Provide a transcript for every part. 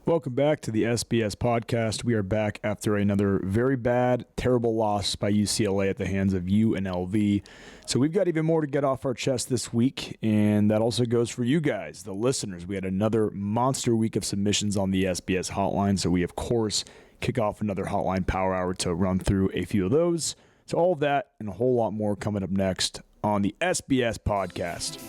Welcome back to the SBS podcast. We are back after another very bad, terrible loss by UCLA at the hands of UNLV. So we've got even more to get off our chest this week, and that also goes for you guys, the listeners. We had another monster week of submissions on the SBS hotline, so we, of course, kick off another hotline power hour to run through a few of those. So all of that and a whole lot more coming up next on the SBS podcast.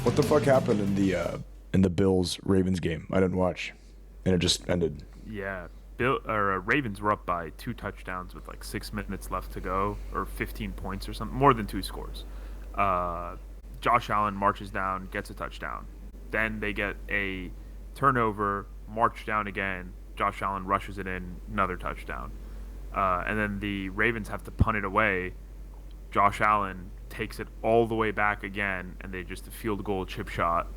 What the fuck happened in the Bills-Ravens game? I didn't watch, and it just ended. Yeah, Ravens were up by 2 touchdowns with like 6 minutes left to go, or 15 points or something, more than 2 scores. Josh Allen marches down, gets a touchdown. Then they get a turnover, march down again. Josh Allen rushes it in, another touchdown. And then the Ravens have to punt it away. Josh Allen takes it all the way back again, and they just a field goal chip shot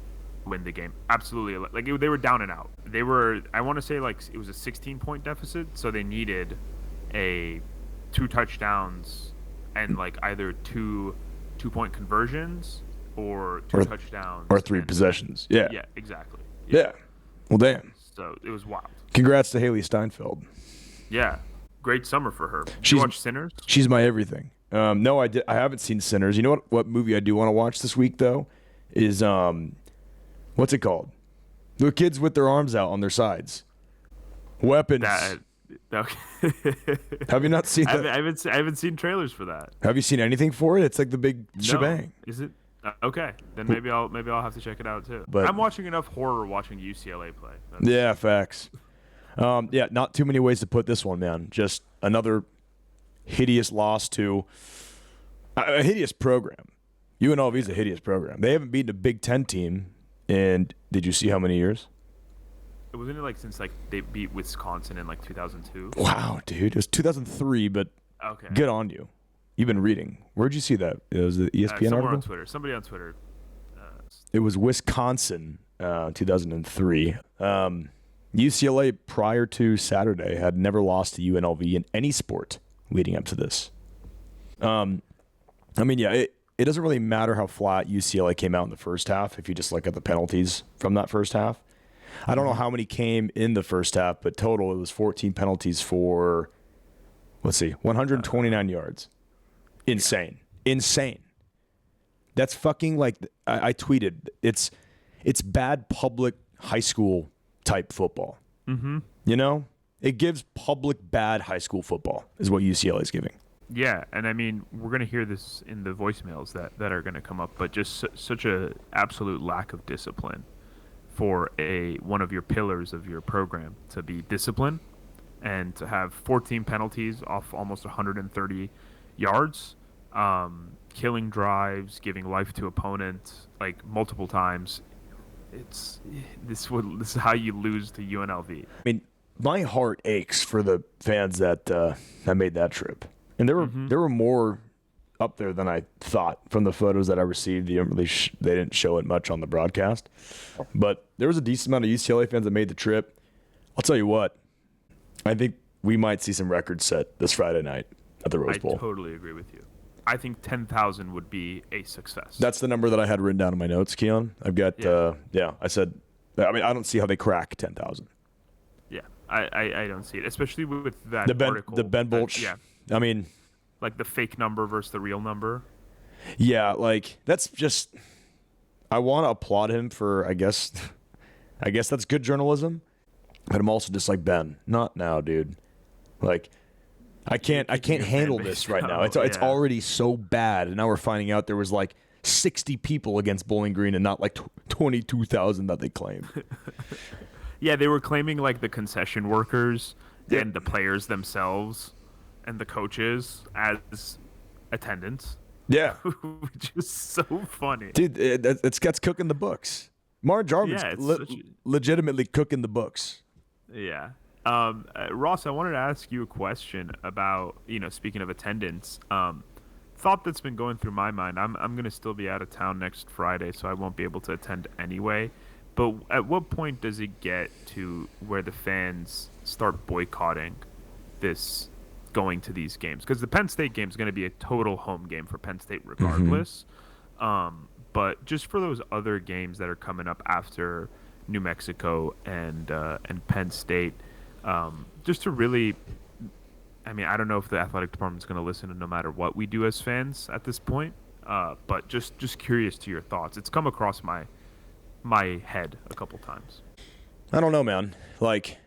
win the game. Absolutely. They were down and out. They were, I want to say, like it was a 16-point deficit, so they needed 2 touchdowns and like either 2-point conversions or 2 touchdowns. Or 3 possessions. Yeah. Yeah, exactly. Yeah. Well, damn. So it was wild. Congrats to Haley Steinfeld. Yeah. Great summer for her. Did you watch Sinners? She's my everything. No, I haven't seen Sinners. You know what movie I do want to watch this week, though, is, what's it called? The kids with their arms out on their sides. Weapons. Okay. Have you not seen that? I haven't seen trailers for that. Have you seen anything for it? It's like the big shebang. Is it? Okay. Then maybe I'll have to check it out, too. But I'm watching enough horror watching UCLA play. Yeah, facts. Yeah, not too many ways to put this one, man. Just another hideous loss to a hideous program. UNLV is a hideous program. They haven't beaten a Big Ten team in, did you see how many years? It wasn't like since like they beat Wisconsin in like 2002. Wow, dude. It was 2003, but okay. Good on you. You've been reading. Where'd you see that? It was the ESPN article? On Twitter. Somebody on Twitter. It was Wisconsin, 2003. UCLA prior to Saturday had never lost to UNLV in any sport leading up to this. It doesn't really matter how flat UCLA came out in the first half if you just look at the penalties from that first half. I don't know how many came in the first half, but total it was 14 penalties for, 129 yards. Insane. Yeah. Insane. That's fucking like, I tweeted, it's bad public high school type football. Mm-hmm. You know? It gives public bad high school football is what UCLA is giving. Yeah, and I mean, we're going to hear this in the voicemails that are going to come up, but just such a absolute lack of discipline for one of your pillars of your program to be disciplined and to have 14 penalties off almost 130 yards, killing drives, giving life to opponents like multiple times. This is how you lose to UNLV. I mean, my heart aches for the fans that made that trip. And there were more up there than I thought from the photos that I received. They didn't show it much on the broadcast. But there was a decent amount of UCLA fans that made the trip. I'll tell you what, I think we might see some records set this Friday night at the Rose Bowl. I totally agree with you. I think 10,000 would be a success. That's the number that I had written down in my notes, Keon. I've got, I said, I don't see how they crack 10,000. Yeah, I don't see it, especially with that article. The Ben Bolch. Yeah. I mean, like the fake number versus the real number. Yeah, like that's just. I want to applaud him for. I guess that's good journalism, but I'm also just like, Ben, not now, dude. Like, I can't handle this right now. It's already so bad, and now we're finding out there was like 60 people against Bowling Green and not like 22,000 that they claimed. Yeah, they were claiming like the concession workers and the players themselves and the coaches as attendants. Yeah. Which is so funny. Dude, that's cooking the books. Marge Arman's legitimately cooking the books. Yeah. Ross, I wanted to ask you a question about, speaking of attendance, thought that's been going through my mind. I'm going to still be out of town next Friday, so I won't be able to attend anyway. But at what point does it get to where the fans start boycotting this going to these games, because the Penn State game is going to be a total home game for Penn State regardless. But just for those other games that are coming up after New Mexico and Penn State, just to really, I mean, I don't know if the athletic department is going to listen to no matter what we do as fans at this point. But just curious to your thoughts. It's come across my head a couple times. I don't know, man. Like,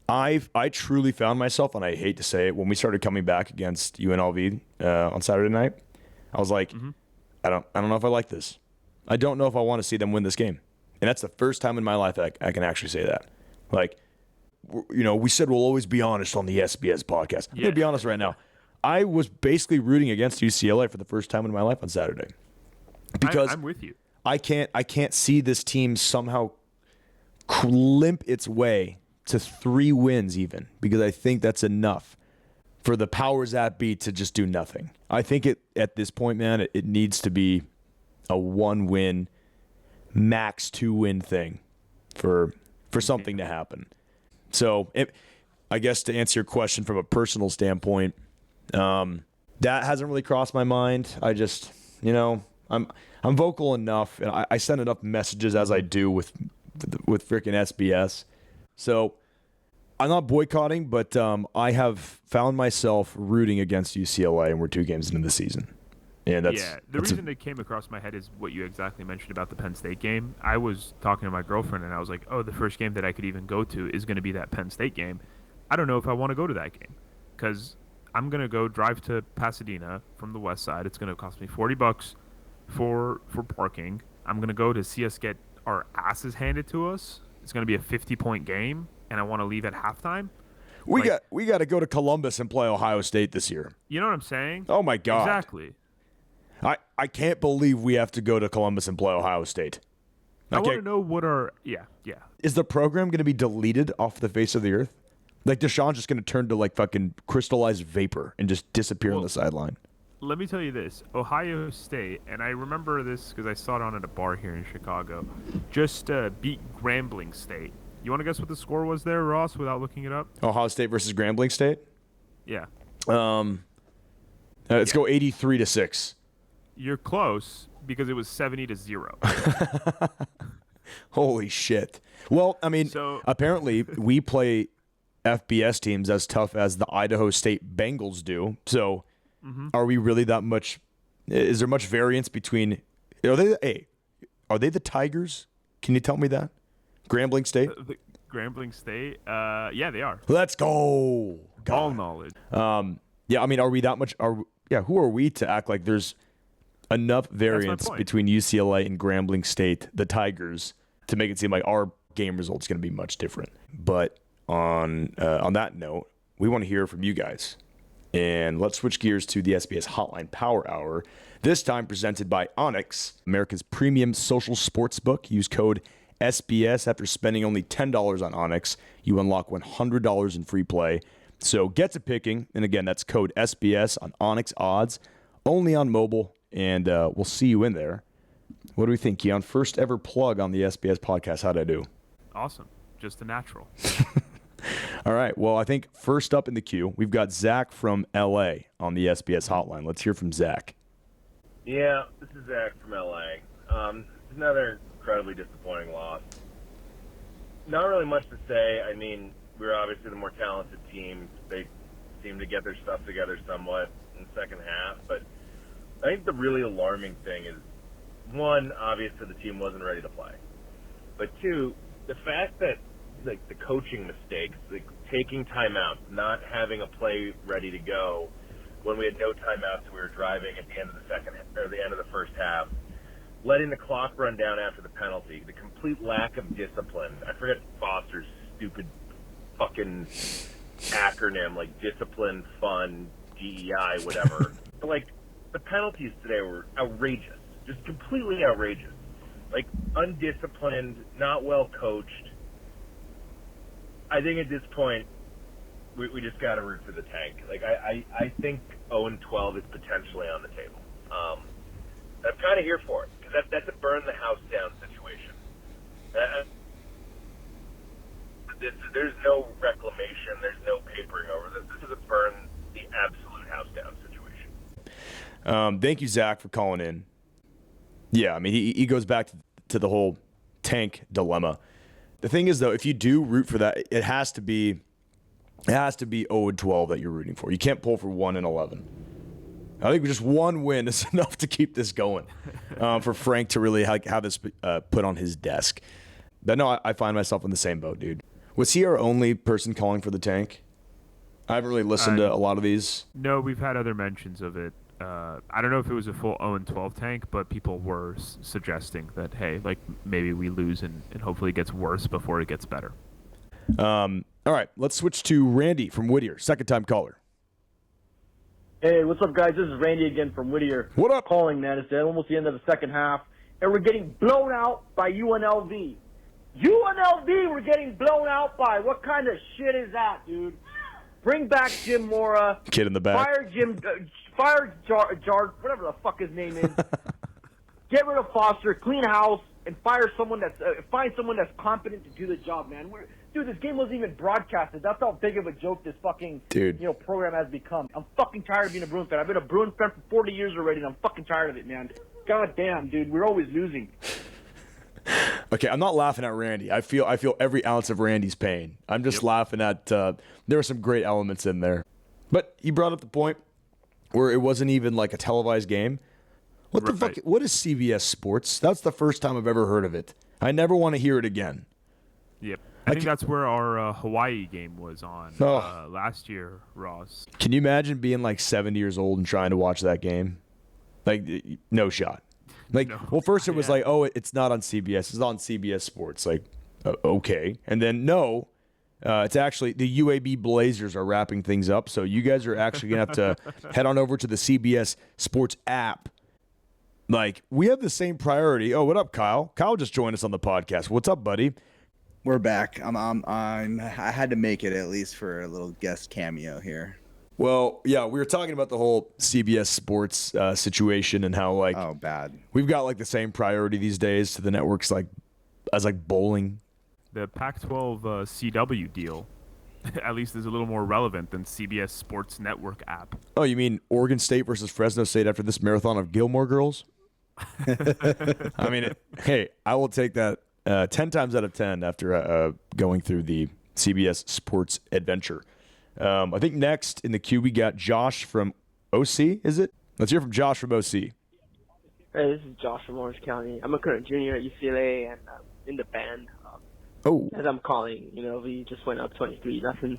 I truly found myself, and I hate to say it, when we started coming back against UNLV on Saturday night, I was like, I don't know if I like this. I don't know if I want to see them win this game. And that's the first time in my life I can actually say that. Like, you know, we said we'll always be honest on the SBS podcast. I'm going to be honest right now. I was basically rooting against UCLA for the first time in my life on Saturday. Because I'm with you. I can't see this team somehow limp its way to 3 wins even, because I think that's enough for the powers that be to just do nothing. I think at this point, man, it needs to be a 1-win, max 2-win thing for something to happen. So I guess to answer your question from a personal standpoint, that hasn't really crossed my mind. I just, you know, I'm vocal enough, and I send enough messages as I do with freaking SBS. So I'm not boycotting, but I have found myself rooting against UCLA, and we're 2 games into the season. And the reason it came across my head is what you exactly mentioned about the Penn State game. I was talking to my girlfriend, and I was like, oh, the first game that I could even go to is going to be that Penn State game. I don't know if I want to go to that game, because I'm going to go drive to Pasadena from the west side. It's going to cost me $40 for parking. I'm going to go to see us get our asses handed to us. It's going to be a 50-point game, and I want to leave at halftime. We got to go to Columbus and play Ohio State this year. You know what I'm saying? Oh, my God. Exactly. I can't believe we have to go to Columbus and play Ohio State. I want to know what our – yeah. Is the program going to be deleted off the face of the earth? Like, Deshaun's just going to turn to, like, fucking crystallized vapor and just disappear on the sideline. Let me tell you this. Ohio State, and I remember this because I saw it on at a bar here in Chicago, just beat Grambling State. You want to guess what the score was there, Ross, without looking it up? Ohio State versus Grambling State? Yeah. Let's go 83-6. You're close because it was 70-0. Holy shit. Well, I mean, apparently we play FBS teams as tough as the Idaho State Bengals do. So are we really that much? Is there much variance between? Are they the Tigers? Can you tell me that? Grambling State? The Grambling State? Yeah, they are. Let's go. God. All knowledge. Yeah, I mean, are we that much? Who are we to act like there's enough variance between UCLA and Grambling State, the Tigers, to make it seem like our game result's going to be much different? But on that note, we want to hear from you guys. And let's switch gears to the SBS Hotline Power Hour, this time presented by Onyx, America's premium social sports book. Use code SBS after spending only $10 on Onyx. You unlock $100 in free play. So get to picking. And again, that's code SBS on Onyx odds, only on mobile. And we'll see you in there. What do we think, Keon? First ever plug on the SBS podcast. How'd I do? Awesome. Just a natural. All right. Well, I think first up in the queue, we've got Zach from L.A. on the SBS hotline. Let's hear from Zach. Yeah, this is Zach from L.A. Another incredibly disappointing loss. Not really much to say. I mean, we're obviously the more talented team. They seem to get their stuff together somewhat in the second half. But I think the really alarming thing is, one, obviously the team wasn't ready to play. But two, the fact that like the coaching mistakes, like taking timeouts, not having a play ready to go when we had no timeouts, we were driving at the end of the end of the first half, letting the clock run down after the penalty, the complete lack of discipline. I forget Foster's stupid fucking acronym, like discipline, fun, DEI, whatever. But like the penalties today were outrageous, just completely outrageous. Like undisciplined, not well coached. I think at this point, we just got to root for the tank. Like I think 0-12 is potentially on the table. I'm kind of here for it because that's a burn the house down situation. There's no reclamation. There's no papering over this. This is a burn absolute house down situation. Thank you, Zach, for calling in. Yeah, I mean, he goes back to the whole tank dilemma. The thing is, though, if you do root for that, it has to be 0-12 that you're rooting for. You can't pull for 1-11. I think just one win is enough to keep this going for Frank to really have this put on his desk. But no, I find myself in the same boat, dude. Was he our only person calling for the tank? I haven't really listened to a lot of these. No, we've had other mentions of it. I don't know if it was a full 0-12 tank, but people were suggesting that, hey, like maybe we lose and hopefully it gets worse before it gets better. All right, let's switch to Randy from Whittier, second-time caller. Hey, what's up, guys? This is Randy again from Whittier. What up? Calling, man. It's almost the end of the second half, and we're getting blown out by UNLV. UNLV, we're getting blown out by. What kind of shit is that, dude? Bring back Jim Mora. Kid in the back. Fire Jar, whatever the fuck his name is. Get rid of Foster, clean house, and find someone that's competent to do the job, man. Dude, this game wasn't even broadcasted. That's how big of a joke this fucking program has become. I'm fucking tired of being a Bruin fan. I've been a Bruin fan for 40 years already, and I'm fucking tired of it, man. God damn, dude, we're always losing. Okay, I'm not laughing at Randy. I feel every ounce of Randy's pain. I'm just laughing at there were some great elements in there. But he brought up the point where it wasn't even like a televised game. What the fuck? What is CBS Sports? That's the first time I've ever heard of it. I never want to hear it again. Yep. I think that's where our Hawaii game was on last year, Ross. Can you imagine being like 70 years old and trying to watch that game? Like, no shot. Like, no. Well, first it was like, oh, it's not on CBS. It's on CBS Sports. Like, okay. And then, no, it's actually the UAB Blazers are wrapping things up. So you guys are actually going to have to head on over to the CBS Sports app. Like, we have the same priority. Oh, what up, Kyle? Kyle just joined us on the podcast. What's up, buddy? We're back. I had to make it at least for a little guest cameo here. Well, yeah, we were talking about the whole CBS Sports situation and how bad. We've got like the same priority these days to the networks as bowling. The Pac-12 CW deal, at least, is a little more relevant than CBS Sports Network app. Oh, you mean Oregon State versus Fresno State after this marathon of Gilmore Girls? I mean, hey, I will take that 10 times out of 10 after going through the CBS Sports adventure. I think next in the queue we got Josh from OC, is it? Let's hear from Josh from OC. Hey, this is Josh from Orange County. I'm a current junior at UCLA and in the band. As I'm calling, we just went up 23-0.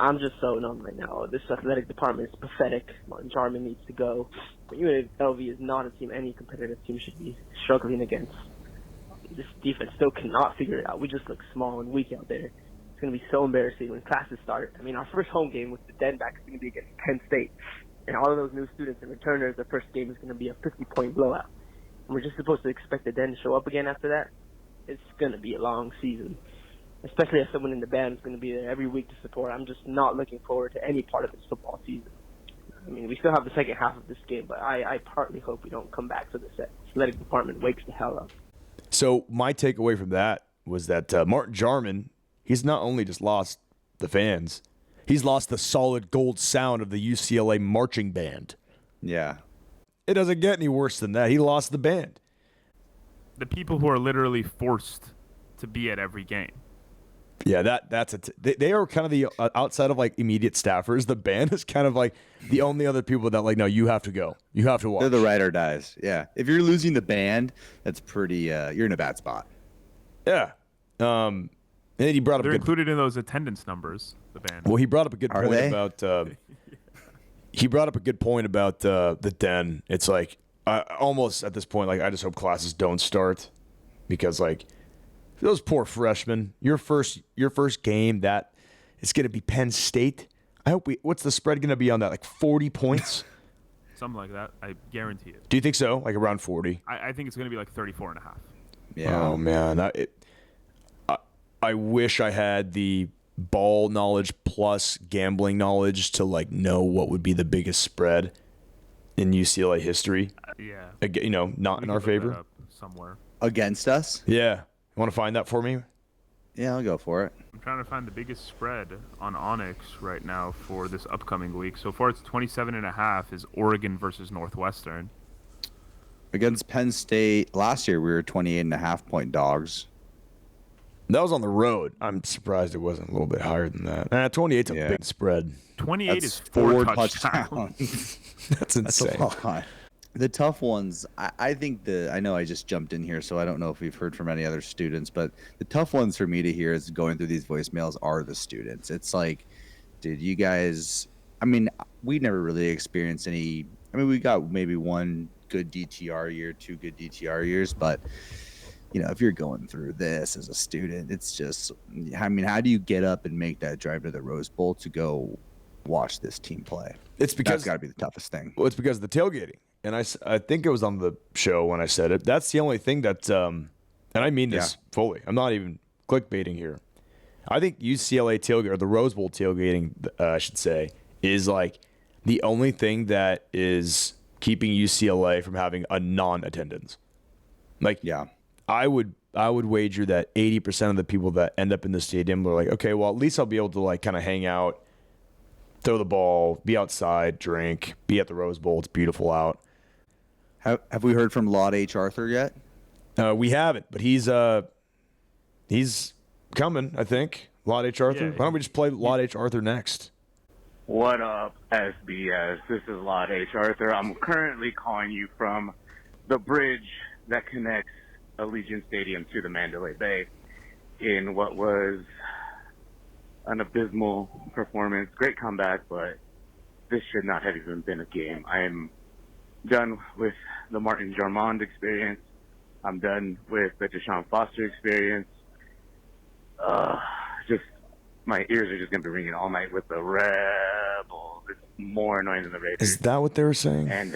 I'm just so numb right now. This athletic department is pathetic. Martin Jarman needs to go. UNLV is not a team any competitive team should be struggling against. This defense still cannot figure it out. We just look small and weak out there. It's going to be so embarrassing when classes start. I mean, our first home game with the Den back is going to be against Penn State. And all of those new students and returners, their first game is going to be a 50-point blowout. And we're just supposed to expect the Den to show up again after that. It's going to be a long season, especially as someone in the band is going to be there every week to support. I'm just not looking forward to any part of this football season. I mean, we still have the second half of this game, but I partly hope we don't come back to the athletic department wakes the hell up. So my takeaway from that was that Martin Jarman, he's not only just lost the fans, he's lost the solid gold sound of the UCLA marching band. Yeah. It doesn't get any worse than that. He lost the band. The people who are literally forced to be at every game. Yeah, they are kind of the outside of like immediate staffers. The band is kind of like the only other people that like, no, you have to go. You have to watch. They're the ride or dies. Yeah. If you're losing the band, that's pretty, you're in a bad spot. Yeah. And then he brought up They're included in those attendance numbers, the band. Well, he brought up a good point about the Den. It's like almost at this point, like I just hope classes don't start because like those poor freshmen, your first game that it's going to be Penn State. I hope what's the spread going to be on that? Like 40 points? Something like that. I guarantee it. Do you think so? Like around 40? I think it's going to be like 34.5. Yeah. Oh man. I wish I had the ball knowledge plus gambling knowledge to like know what would be the biggest spread in UCLA history. Yeah. Not in our favor. Somewhere. Against us? Yeah. You want to find that for me? Yeah, I'll go for it. I'm trying to find the biggest spread on Onyx right now for this upcoming week. So far, it's 27.5 is Oregon versus Northwestern. Against Penn State last year, we were 28.5-point dogs. That was on the road. I'm surprised it wasn't a little bit higher than that. 28's a big spread. 28 That's is 4 touchdowns. That's insane. That's a lot. The tough ones, I think I know I just jumped in here, so I don't know if we've heard from any other students, but the tough ones for me to hear is going through these voicemails are the students. It's like, dude, you guys, I mean, we never really experienced any, I mean, we got maybe one good DTR year, 2 good DTR years, but, you know, if you're going through this as a student, it's just, I mean, how do you get up and make that drive to the Rose Bowl to go watch this team play? It's because that's got to be the toughest thing. Well, it's because of the tailgating. And I think it was on the show when I said it. That's the only thing that, and I mean this fully. I'm not even clickbaiting here. I think UCLA tailgate, or the Rose Bowl tailgating, I should say, is like the only thing that is keeping UCLA from having a non-attendance. Like, I would wager that 80% of the people that end up in the stadium are like, okay, well, at least I'll be able to like kind of hang out, throw the ball, be outside, drink, be at the Rose Bowl. It's beautiful out. Have we heard from Lord H. Arthur yet? We haven't, but he's coming, I think. Lord H. Arthur. Why don't we just play Lord H. Arthur next? What up, SBS? This is Lord H. Arthur. I'm currently calling you from the bridge that connects Allegiant Stadium to the Mandalay Bay in what was an abysmal performance. Great comeback, but this should not have even been a game. I am done with the Martin Jarmond experience. I'm done with the Deshaun Foster experience. Just my ears are just going to be ringing all night with the Rebels. It's more annoying than the Raiders. Is that what they were saying? And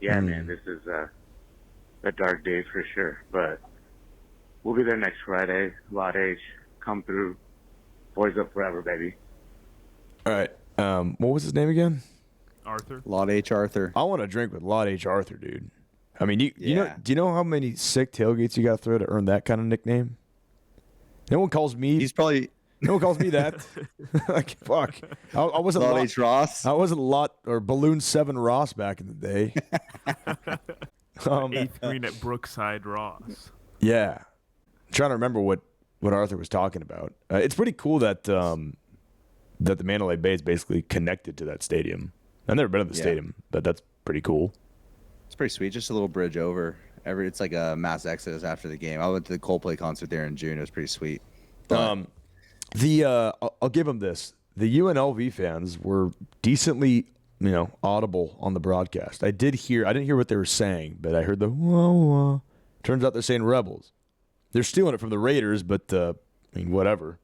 man, this is a dark day for sure. But we'll be there next Friday. Lot H, come through. Boys up forever, baby. All right. What was his name again? Arthur. Lord H. Arthur. I want to drink with Lord H. Arthur, dude. I mean, you know, do you know how many sick tailgates you got to throw to earn that kind of nickname? No one calls me. No one calls me that. Like, fuck. I wasn't Lord H. Ross. I wasn't Balloon 7 Ross back in the day. 8th green at Brookside Ross. Yeah. I'm trying to remember what Arthur was talking about. It's pretty cool that the Mandalay Bay is basically connected to that stadium. I've never been to the stadium, but that's pretty cool. It's pretty sweet. Just a little bridge over. It's like a mass exodus after the game. I went to the Coldplay concert there in June. It was pretty sweet. But, I'll give them this. The UNLV fans were decently, audible on the broadcast. I didn't hear what they were saying, but I heard the wah wah. Turns out they're saying Rebels. They're stealing it from the Raiders, but whatever.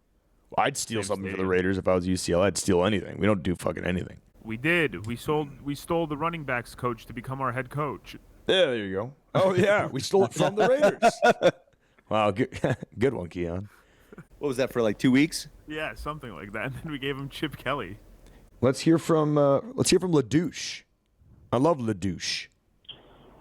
I'd steal something from the Raiders if I was UCLA. I'd steal anything. We don't do fucking anything. We did. We stole the running backs coach to become our head coach. Yeah, there you go. Oh yeah, we stole it from the Raiders. Wow, good one, Keon. What was that for? Like 2 weeks? Yeah, something like that. And then we gave him Chip Kelly. Let's hear from LaDouche. I love LaDouche.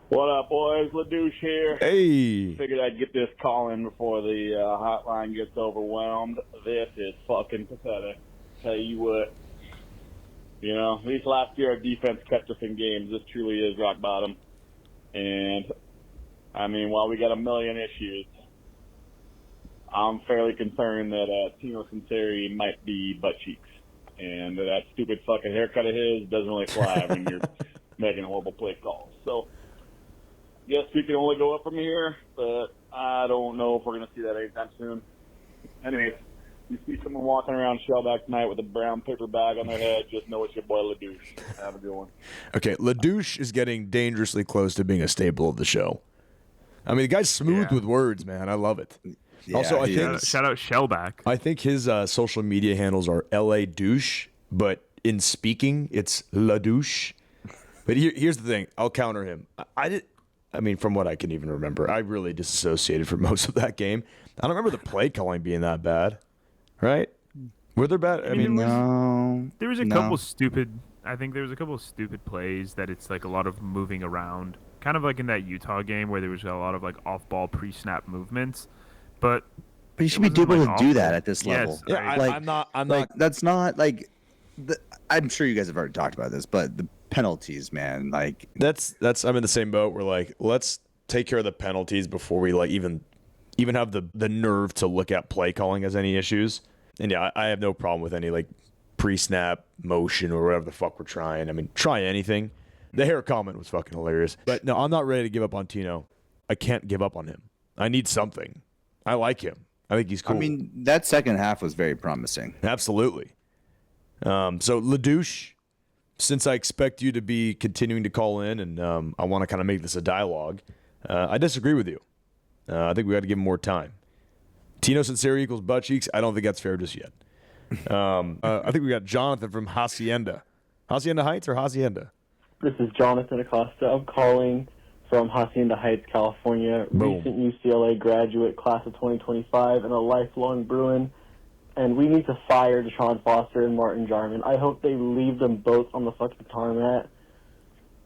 What up, boys? LaDouche here. Hey. Figured I'd get this call in before the hotline gets overwhelmed. This is fucking pathetic. Tell you what. At least last year our defense kept us in games. This truly is rock bottom. And, while we got a million issues, I'm fairly concerned that Tino Sinceri might be butt cheeks. And that stupid fucking haircut of his doesn't really fly when you're making horrible play calls. So, guess we can only go up from here, but I don't know if we're going to see that anytime soon. Anyways, you see someone walking around Shellback tonight with a brown paper bag on their head, just know it's your boy LaDouche. Have a good one. Okay, LaDouche is getting dangerously close to being a staple of the show. The guy's smooth with words, man. I love it. Yeah, also, I think shout out Shellback. I think his social media handles are LA douche, but in speaking, it's LaDouche. But here's the thing. I'll counter him. From what I can even remember, I really disassociated for most of that game. I don't remember the play calling being that bad, right? Were there bad? No. There was a couple stupid. I think there was a couple of stupid plays that it's like a lot of moving around, kind of like in that Utah game where there was a lot of like off-ball pre-snap movements. But But you should be able to do that at this level. Yes, I'm not. That's not like. I'm sure you guys have already talked about this, but the penalties, man, like that's. I'm in the same boat. We're like, let's take care of the penalties before we like even have the nerve to look at play calling as any issues. And yeah, I have no problem with any like pre-snap motion or whatever the fuck we're trying. I mean, try anything. The hair comment was fucking hilarious. But no, I'm not ready to give up on Tino. I can't give up on him. I need something. I like him. I think he's cool. I mean, that second half was very promising. Absolutely. So, LaDouche, since I expect you to be continuing to call in and I want to kind of make this a dialogue, I disagree with you. I think we got to give him more time. Tino Sinceri equals butt cheeks. I don't think that's fair just yet. I think we got Jonathan from Hacienda. Hacienda Heights or Hacienda? This is Jonathan Acosta. I'm calling from Hacienda Heights, California. Boom. Recent UCLA graduate, class of 2025, and a lifelong Bruin. And we need to fire Deshaun Foster and Martin Jarman. I hope they leave them both on the fucking tarmac.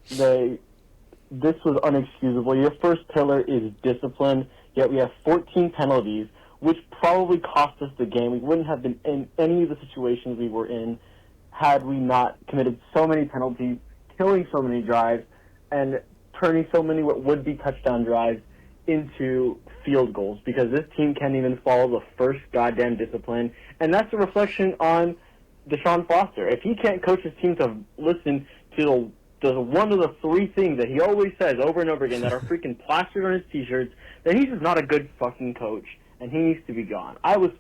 This was unexcusable. Your first pillar is discipline, yet we have 14 penalties, which probably cost us the game. We wouldn't have been in any of the situations we were in had we not committed so many penalties, killing so many drives, and turning so many what would be touchdown drives into field goals, because this team can't even follow the first goddamn discipline. And that's a reflection on Deshaun Foster. If he can't coach his team to listen to the one of the three things that he always says over and over again that are freaking plastered on his t-shirts, then he's just not a good fucking coach, and he needs to be gone. I was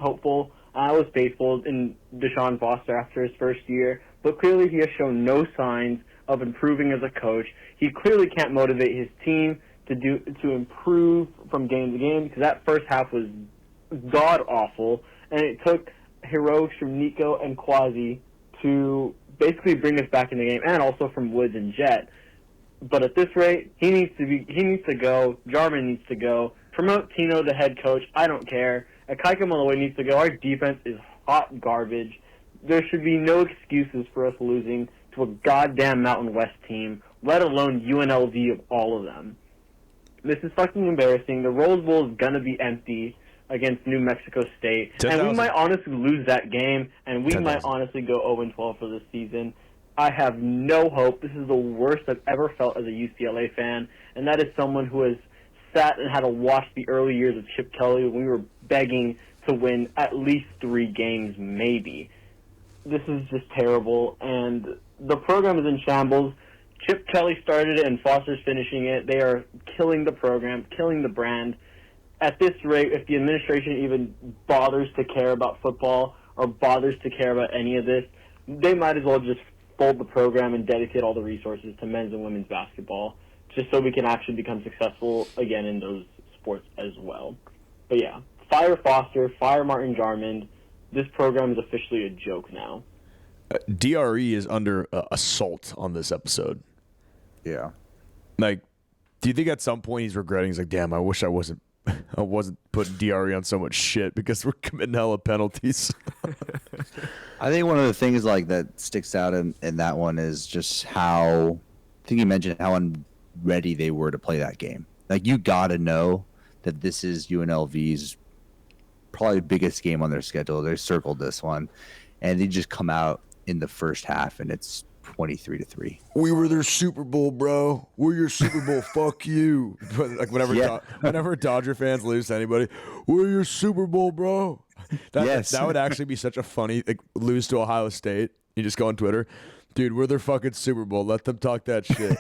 hopeful, I was faithful in Deshaun Foster after his first year, but clearly he has shown no signs of improving as a coach. He clearly can't motivate his team to improve from game to game, because that first half was god awful, and it took heroics from Nico and Quasi to basically bring us back in the game, and also from Woods and Jet. But at this rate, he needs to go. Jarman needs to go. Promote Tino the head coach. I don't care. Akaika Malloy needs to go. Our defense is hot garbage. There should be no excuses for us losing to a goddamn Mountain West team, let alone UNLV of all of them. This is fucking embarrassing. The Rose Bowl is going to be empty against New Mexico State. 10,000. And we might honestly lose that game, and we 10,000. might honestly go 0-12 for this season. I have no hope. This is the worst I've ever felt as a UCLA fan, and that is someone who has sat and had to watch the early years of Chip Kelly when we were begging to win at least 3 games, maybe. This is just terrible, and the program is in shambles. Chip Kelly started it, and Foster's finishing it. They are killing the program, killing the brand. At this rate, if the administration even bothers to care about football or bothers to care about any of this, they might as well just fold the program and dedicate all the resources to men's and women's basketball, just so we can actually become successful again in those sports as well. But yeah, fire Foster, fire Martin Jarman. This program is officially a joke now. DRE is under assault on this episode. Yeah. Like, do you think at some point he's regretting? He's like, damn, I wish I wasn't putting DRE on so much shit because we're committing hella penalties. I think one of the things like that sticks out in that one is just how, I think you mentioned how unready they were to play that game. Like, you got to know that this is UNLV's probably biggest game on their schedule. They circled this one, and they just come out in the first half, and it's 23-3. We were their Super Bowl, bro. We're your Super Bowl. Fuck you. Like whenever Dodger fans lose to anybody, we're your Super Bowl, bro. That would actually be such a funny, like, lose to Ohio State. You just go on Twitter, dude, we're their fucking Super Bowl. Let them talk that shit.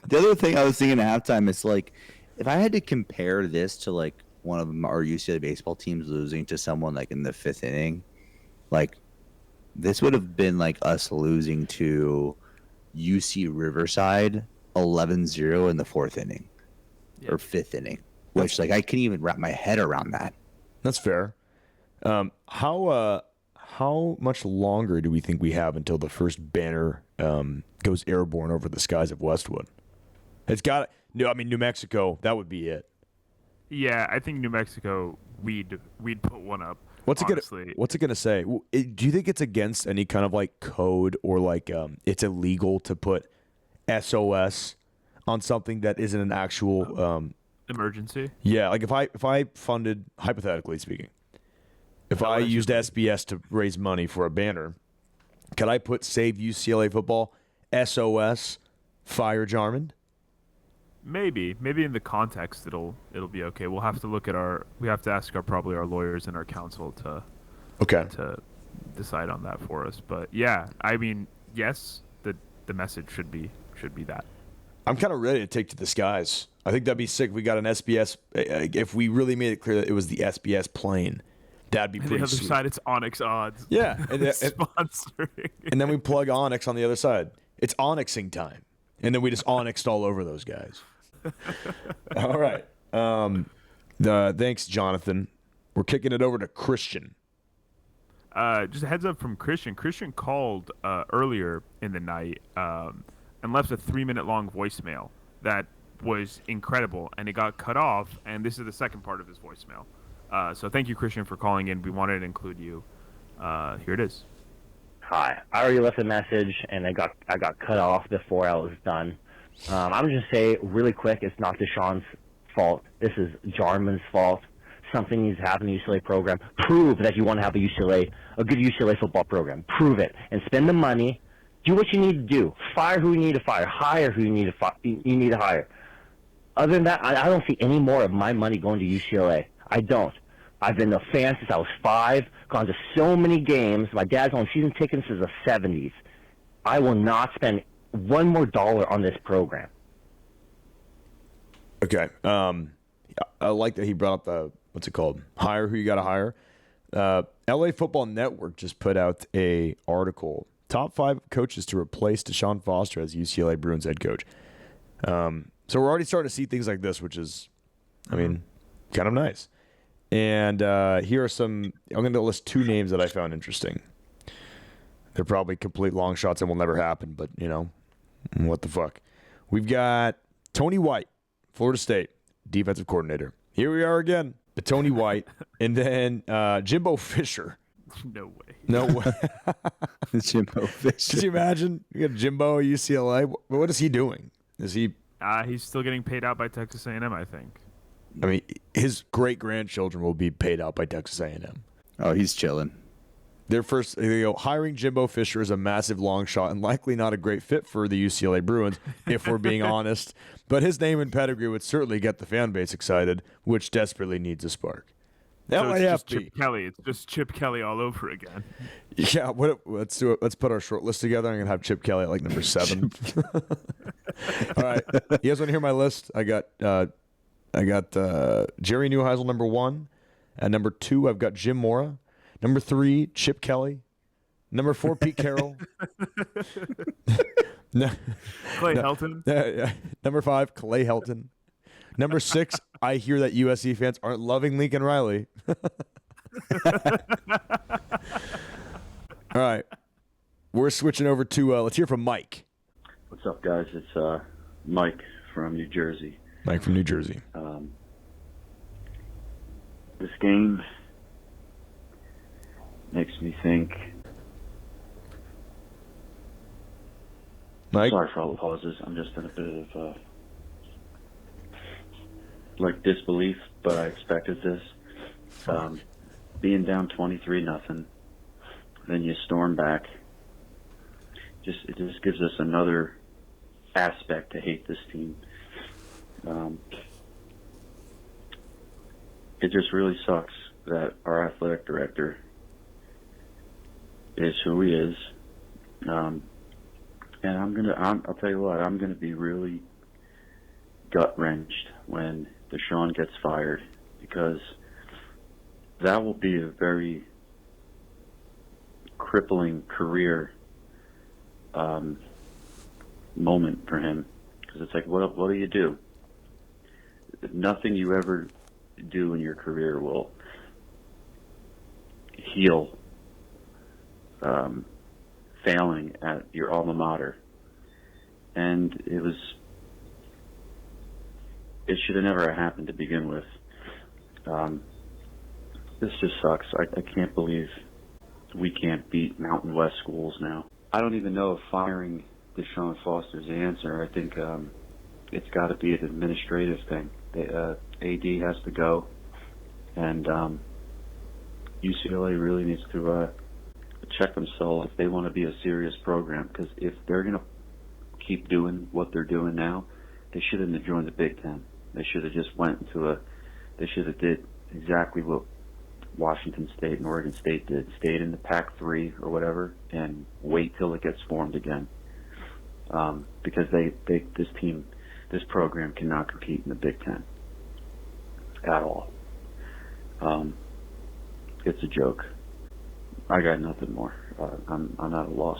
The other thing I was thinking at halftime is, like, if I had to compare this to, like, one of our UCLA baseball teams losing to someone, like, in the 5th inning, like, this would have been like us losing to UC Riverside 11-0 in the 4th inning or 5th inning, which, like, I couldn't even wrap my head around that. That's fair. How much longer do we think we have until the first banner goes airborne over the skies of Westwood? It's got. No, I mean, New Mexico. That would be it. Yeah, I think New Mexico. We'd put one up. What's it gonna say? Do you think it's against any kind of, like, code, or like it's illegal to put SOS on something that isn't an actual emergency. Yeah, like if I funded, hypothetically speaking, if I used SBS to raise money for a banner, could I put Save UCLA Football, SOS, Fire Jarman? Maybe in the context it'll be okay. We'll have to look at we have to ask probably our lawyers and our counsel to decide on that for us. But yeah, I mean, yes, the message should be that. I'm kind of ready to take to the skies. I think that'd be sick. If we got an SBS. If we really made it clear that it was the SBS plane, that'd be pretty the other sweet. side, it's Onyx Odds. Yeah, sponsoring. And then we plug Onyx on the other side. It's Onyxing time, and then we just Onyxed all over those guys. All right. Thanks, Jonathan. We're kicking it over to Christian. Just a heads up from Christian. Christian called earlier in the night and left a 3-minute long voicemail that was incredible, and it got cut off. And this is the second part of his voicemail. So thank you, Christian, for calling in. We wanted to include you. Here it is. Hi. I already left a message, and I got cut off before I was done. I'm just say really quick, it's not Deshaun's fault. This is Jarman's fault. Something needs to happen in the UCLA program. Prove that you want to have a good UCLA football program. Prove it, and spend the money. Do what you need to do. Fire who you need to fire. Hire who you need to hire. Other than that, I don't see any more of my money going to UCLA. I don't. I've been a fan since I was 5. Gone to so many games. My dad's on season tickets since the 70s. I will not spend one more dollar on this program. Okay. I like that he brought up the, what's it called? Hire who you got to hire. LA Football Network just put out a article. Top 5 coaches to replace Deshaun Foster as UCLA Bruins head coach. So we're already starting to see things like this, which is, I mean, kind of nice. And here are some, I'm going to list 2 names that I found interesting. They're probably complete long shots and will never happen, but, you know, what the fuck. We've got Tony White, Florida State, defensive coordinator. Here we are again, the Tony White. And then Jimbo Fisher. No way. No way. Jimbo Fisher. Could you imagine? You got Jimbo at UCLA. What is he doing? Is he? He's still getting paid out by Texas A&M, I think. I mean, his great-grandchildren will be paid out by Texas A&M. Oh, he's chilling. Their first, they go, hiring Jimbo Fisher is a massive long shot and likely not a great fit for the UCLA Bruins, if we're being honest. But his name and pedigree would certainly get the fan base excited, which desperately needs a spark. So it's just Chip Kelly. It's just Chip Kelly all over again. Yeah, let's do it. Let's put our short list together. I'm gonna have Chip Kelly at like number 7. All right, you guys want to hear my list? I got Jerry Neuheisel number 1. At number 2, I've got Jim Mora. Number 3, Chip Kelly. Number 4, Pete Carroll. Clay Helton. Number 5, Clay Helton. Number 6, I hear that USC fans aren't loving Lincoln Riley. All right. We're switching over to, let's hear from Mike. What's up, guys? It's Mike from New Jersey. Mike from New Jersey. This game makes me think. Mike? Sorry for all the pauses. I'm just in a bit of disbelief, but I expected this. Being down 23-0, then you storm back. It just gives us another aspect to hate this team. It just really sucks that our athletic director is who he is. And I'll tell you what, I'm gonna be really gut wrenched when Deshaun gets fired, because that will be a very crippling career moment for him. Because it's like, what do you do? Nothing you ever do in your career will heal failing at your alma mater. And it should have never happened to begin with. This just sucks. I can't believe we can't beat Mountain West schools now. I don't even know if firing Deshaun Foster's the answer. I think it's got to be an administrative thing. AD has to go, and UCLA really needs to check themselves if they want to be a serious program. Because if they're going to keep doing what they're doing now, they shouldn't have joined the Big Ten. They should have just went into they should have did exactly what Washington State and Oregon State did. Stayed in the Pac-3 or whatever and wait till it gets formed again. Because this program cannot compete in the Big Ten at all. It's a joke. I got nothing more. I'm at a loss.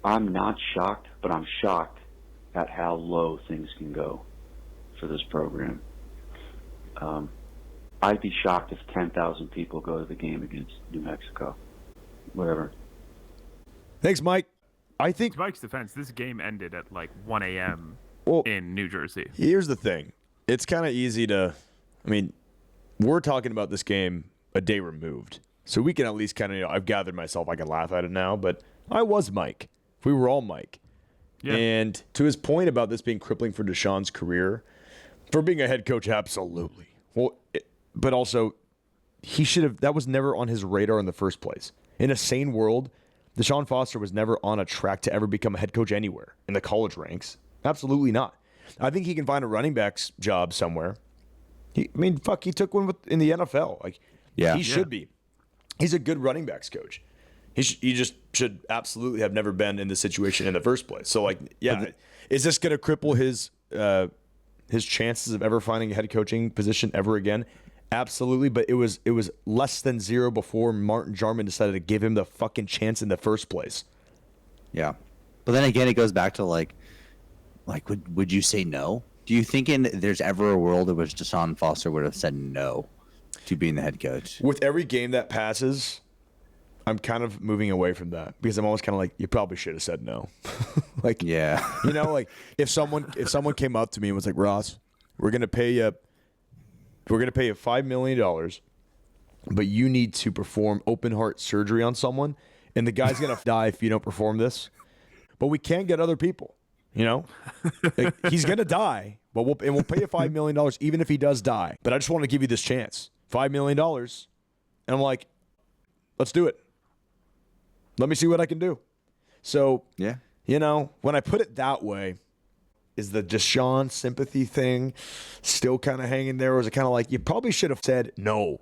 I'm not shocked, but I'm shocked at how low things can go for this program. I'd be shocked if 10,000 people go to the game against New Mexico. Whatever. Thanks, Mike. I think to Mike's defense, this game ended at like 1 a.m. in New Jersey. Here's the thing. It's kind of easy to, we're talking about this game a day removed. So we can at least kind of, I've gathered myself, I can laugh at it now, but I was Mike. We were all Mike. Yeah. And to his point about this being crippling for Deshaun's career, for being a head coach, absolutely. Well, but also, that was never on his radar in the first place. In a sane world, Deshaun Foster was never on a track to ever become a head coach anywhere in the college ranks. Absolutely not. I think he can find a running back's job somewhere. He took one in the NFL. He should be. He's a good running backs coach. He just should absolutely have never been in this situation in the first place. So, is this going to cripple his chances of ever finding a head coaching position ever again? Absolutely, but it was less than zero before Martin Jarman decided to give him the fucking chance in the first place. Yeah, but then again, it goes back to would you say no? Do you think there's ever a world in which Deshaun Foster would have said no to being the head coach? With every game that passes, I'm kind of moving away from that because I'm always kind of like, you probably should have said no. If someone came up to me and was like, Ross, we're gonna pay you $5 million, but you need to perform open heart surgery on someone, and the guy's gonna die if you don't perform this. But we can't get other people. He's gonna die, but we'll pay you $5 million even if he does die. But I just want to give you this chance, $5 million, and I'm like, let's do it. Let me see what I can do. So yeah, when I put it that way, is the Deshaun sympathy thing still kind of hanging there? Or is it kind of like, you probably should have said no?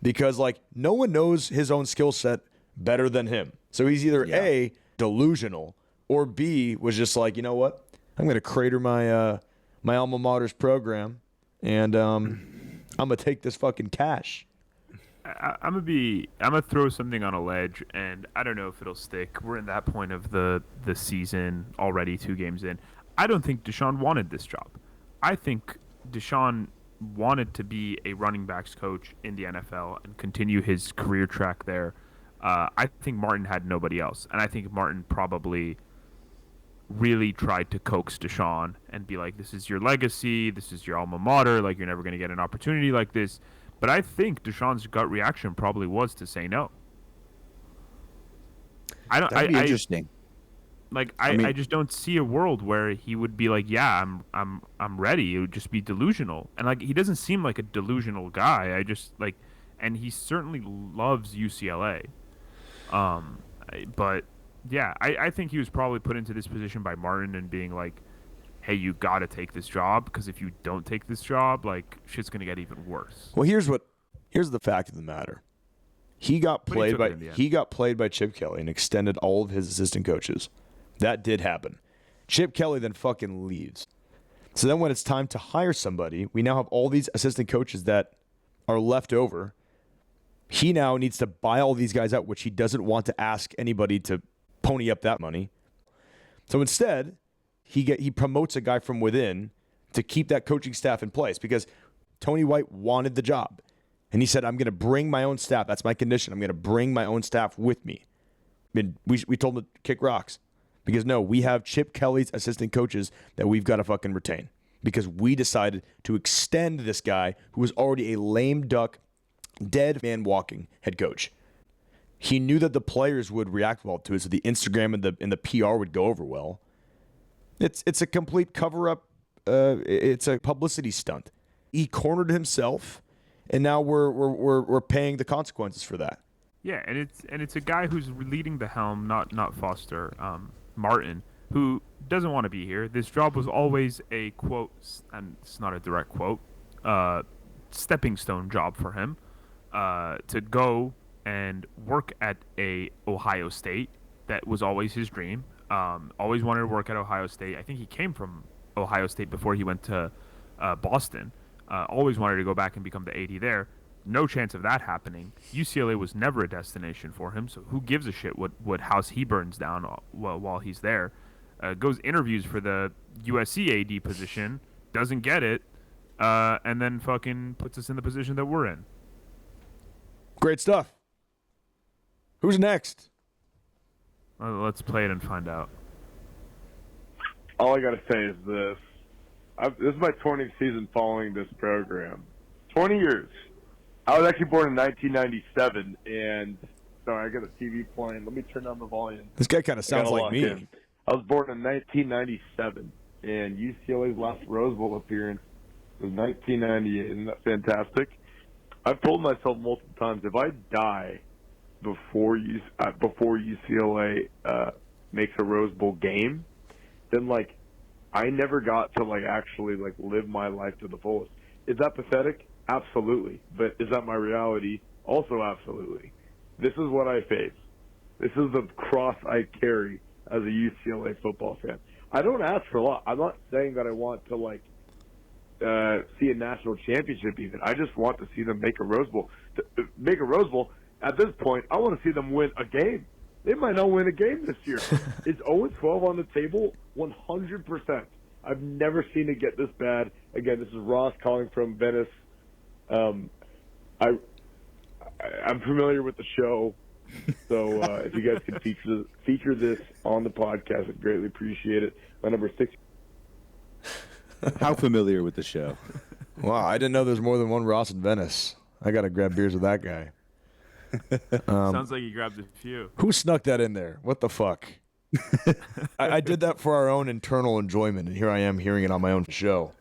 Because, no one knows his own skill set better than him. So he's either A, delusional, or B, was just like, you know what? I'm going to crater my my alma mater's program, and I'm going to take this fucking cash. I'm gonna throw something on a ledge, and I don't know if it'll stick. We're in that point of the season already, 2 games in. I don't think Deshaun wanted this job. I think Deshaun wanted to be a running backs coach in the NFL and continue his career track there. I think Martin had nobody else, and I think Martin probably really tried to coax Deshaun and be like, this is your legacy, this is your alma mater, you're never going to get an opportunity like this. But I think Deshaun's gut reaction probably was to say no. That'd be interesting. I just don't see a world where he would be like, yeah, I'm ready. It would just be delusional. And he doesn't seem like a delusional guy. And he certainly loves UCLA. But yeah, I think he was probably put into this position by Martin and being like, hey, you got to take this job, because if you don't take this job, shit's going to get even worse. Well, here's the fact of the matter. He got played by Chip Kelly and extended all of his assistant coaches. That did happen. Chip Kelly then fucking leaves. So then when it's time to hire somebody, we now have all these assistant coaches that are left over. He now needs to buy all these guys out, which he doesn't want to ask anybody to pony up that money. So instead, he promotes a guy from within to keep that coaching staff in place, because Tony White wanted the job. And he said, I'm going to bring my own staff. That's my condition. I'm going to bring my own staff with me. We told him to kick rocks. Because, no, we have Chip Kelly's assistant coaches that we've got to fucking retain. Because we decided to extend this guy who was already a lame duck, dead man walking head coach. He knew that the players would react well to it, so the Instagram and the PR would go over well. It's a complete cover-up it's a publicity stunt. He cornered himself, and now we're paying the consequences for that. Yeah, and it's a guy who's leading the helm, not Foster, Martin, who doesn't want to be here. This job was always a quote, and it's not a direct quote, stepping stone job for him, to go and work at a Ohio State. That was always his dream. Always wanted to work at Ohio State. I think he came from Ohio State before he went to Boston. Always wanted to go back and become the AD there. No chance of that happening. UCLA was never a destination for him, so who gives a shit what house he burns down while he's there. Goes interviews for the USC AD position, doesn't get it, and then fucking puts us in the position that we're in. Great stuff. Who's next? Let's play it and find out. All I got to say is this. This is my 20th season following this program. 20 years. I was actually born in 1997, and sorry, I got a TV playing. Let me turn down the volume. This guy kind of sounds like me. I was born in 1997, and UCLA's last Rose Bowl appearance was 1998. Isn't that fantastic? I've told myself multiple times, if I die before UCLA makes a Rose Bowl game, then I never got to actually live my life to the fullest. Is that pathetic? Absolutely. But is that my reality? Also absolutely. This is what I face. This is the cross I carry as a UCLA football fan. I don't ask for a lot. I'm not saying that I want to see a national championship even. I just want to see them make a Rose Bowl. Make a Rose Bowl. At this point, I want to see them win a game. They might not win a game this year. Is 0-12 on the table? 100%. I've never seen it get this bad. Again, this is Ross calling from Venice. I'm familiar with the show, so if you guys could feature this on the podcast, I'd greatly appreciate it. My number 6. How familiar with the show? Wow, I didn't know there's more than one Ross in Venice. I got to grab beers with that guy. Sounds like you grabbed a few. Who snuck that in there? What the fuck? I did that for our own internal enjoyment, and here I am hearing it on my own show.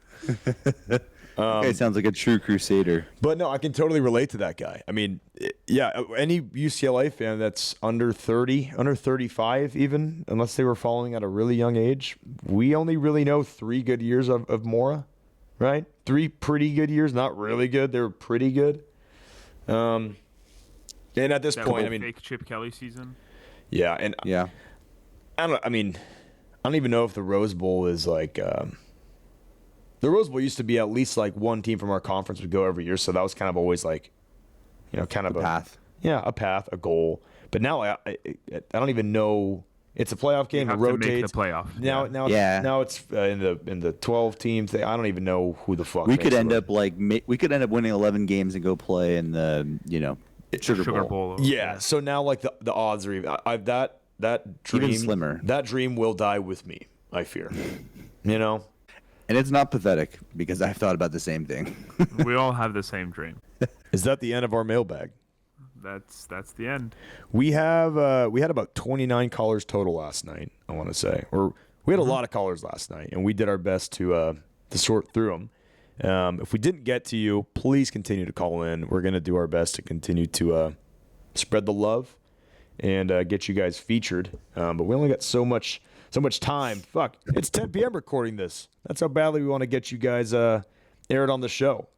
Okay, sounds like a true crusader. But no, I can totally relate to that guy. I mean, yeah, any UCLA fan that's under 30, under 35 even, unless they were following at a really young age, we only really know 3 good years of Mora, right? 3 pretty good years, not really good. They were pretty good. And at this point, I mean, fake Chip Kelly season. Yeah, and yeah, I don't even know if the Rose Bowl is the Rose Bowl used to be at least one team from our conference would go every year, so that was kind of always kind of a path. Yeah, a path, a goal. But now I don't even know. It's a playoff game. You have it rotates. to make the playoff. Now it's in the 12 teams. I don't even know who the fuck. We could end up winning 11 games and go play in the Sugar Bowl. Yeah. So now the odds are even. That dream even slimmer. That dream will die with me. I fear. And it's not pathetic because I've thought about the same thing. We all have the same dream. Is that the end of our mailbag? That's the end. We had about 29 callers total last night, I want to say. Or we had a lot of callers last night, and we did our best to sort through them. If we didn't get to you, please continue to call in. We're going to do our best to continue to spread the love and get you guys featured. But we only got so much time. Fuck, it's 10 p.m. recording this. That's how badly we want to get you guys aired on the show.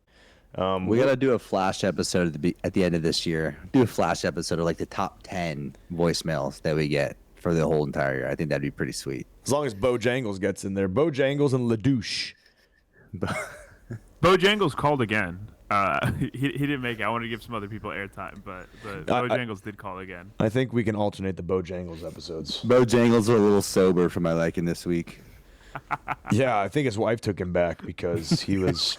We got to do a flash episode at the end of this year. Do a flash episode of the top 10 voicemails that we get for the whole entire year. I think that'd be pretty sweet. As long as Bojangles gets in there. Bojangles and LaDouche. Bojangles called again. He didn't make it. I wanted to give some other people airtime, but Bojangles did call again. I think we can alternate the Bojangles episodes. Bojangles are a little sober for my liking this week. Yeah, I think his wife took him back because he was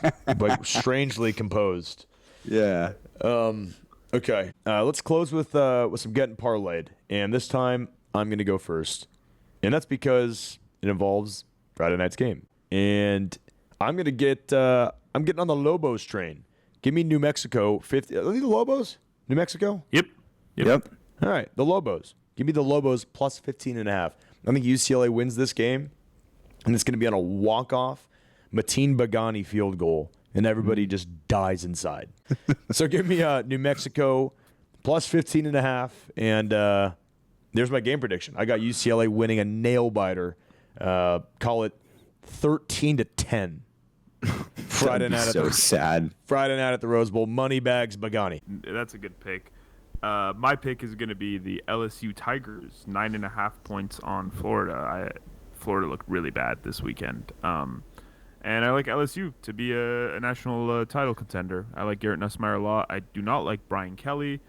strangely composed. Yeah. Okay. Let's close with some Gettin Parlayed, and this time I'm going to go first, and that's because it involves Friday night's game, and I'm going to get I'm getting on the Lobos train. Give me New Mexico 50. Are they the Lobos? New Mexico? Yep. All right, the Lobos. Give me the Lobos plus 15.5. I think UCLA wins this game, and it's going to be on a walk-off. Mateen Bagani field goal, and everybody just dies inside. So give me New Mexico plus 15.5, and there's my game prediction. I got UCLA winning a nail biter. Call it 13-10. Friday night sad. Friday night at the Rose Bowl. Money bags Bagani. That's a good pick. My pick is going to be the LSU Tigers, 9.5 points on Florida. Florida looked really bad this weekend. And I like LSU to be a national title contender. I like Garrett Nussmeier a lot. I do not like Brian Kelly,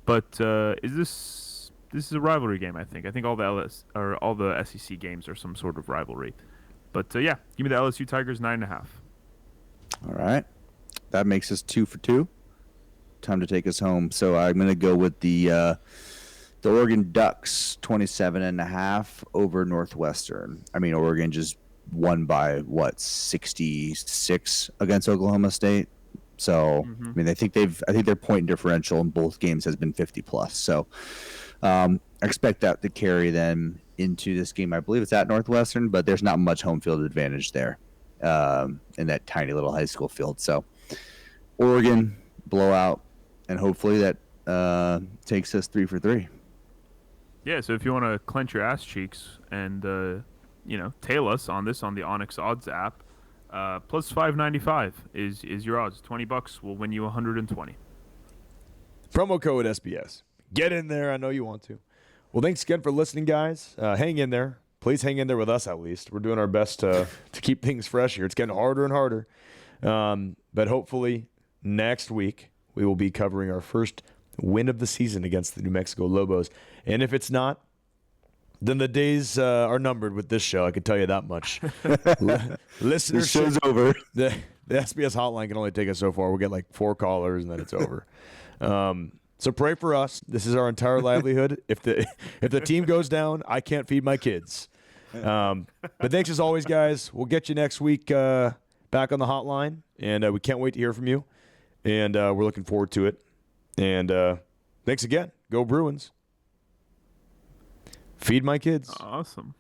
but this is a rivalry game. I think all the SEC games are some sort of rivalry. But yeah, give me the LSU Tigers 9.5. All right, that makes us 2 for 2. Time to take us home. So I'm going to go with the Oregon Ducks 27.5 over Northwestern. I mean, Oregon just won by 66 against Oklahoma State. So I mean, I think their point differential in both games has been 50 plus. So I expect that to carry them into this game. I believe it's at Northwestern, but there's not much home field advantage there in that tiny little high school field. So Oregon blowout, and hopefully that takes us 3 for 3. Yeah, so if you want to clench your ass cheeks and tail us on this on the Onyx Odds app, plus 595 is your odds. $20 will win you 120. Promo code SBS. Get in there. I know you want to. Well, thanks again for listening, guys. Hang in there. Please hang in there with us, at least. We're doing our best to keep things fresh here. It's getting harder and harder. But hopefully next week we will be covering our first win of the season against the New Mexico Lobos. And if it's not, then the days are numbered with this show. I can tell you that much. Listeners, the show's over. The SBS hotline can only take us so far. We'll get like 4 callers, and then it's over. So pray for us. This is our entire livelihood. If the team goes down, I can't feed my kids. But thanks as always, guys. We'll get you next week back on the hotline, and we can't wait to hear from you. And we're looking forward to it. And thanks again. Go Bruins. Feed my kids. Awesome.